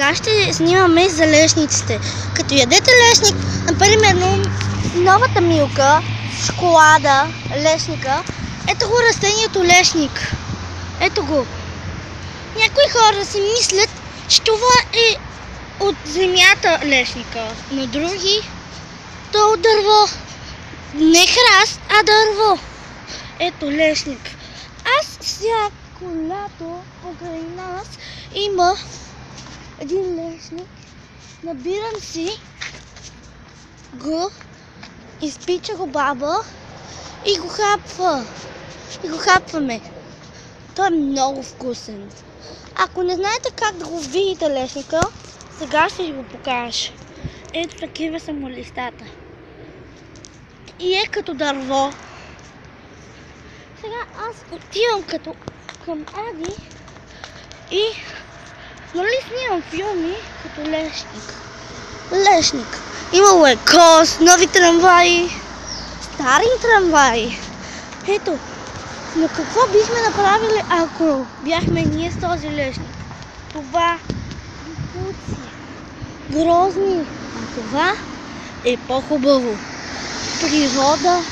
Сега ще снимаме за лешниците. Като ядете лешник, например новата милка, шоколада, лешника, ето го растението лешник. Ето го. Някои хора си мислят, че това е от земята лешника, но други то е от дърво. Не храст, а дърво. Ето лешник. Аз всяко лято покрай нас има един лешник. Набирам си го, изпича го баба и го хапва. И го хапваме. Той е много вкусен. Ако не знаете как да го видите лешника, сега ще ви го покажа. Ето такива са му листата. И е като дърво. Сега аз отивам към Ади и снимам филми като лешник. Лешник. Имало е коз, нови трамваи, стари трамваи. Ето. Но какво бихме направили, ако бяхме ние с този лешник? Това е грозни. А това е по-хубаво. Природа.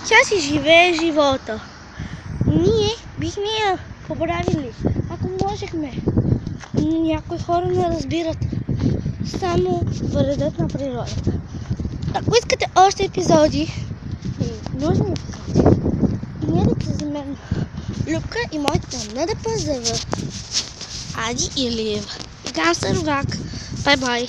Тя си живее живота. Ние бихме я поправили, ако можехме. Някои хора не разбират. Само вредят на природата. Ако искате още епизоди, нужни епизоди, гледайте за мен Любка и моите НДП за Ади Илиева и Гансер Рогак. Бай-бай!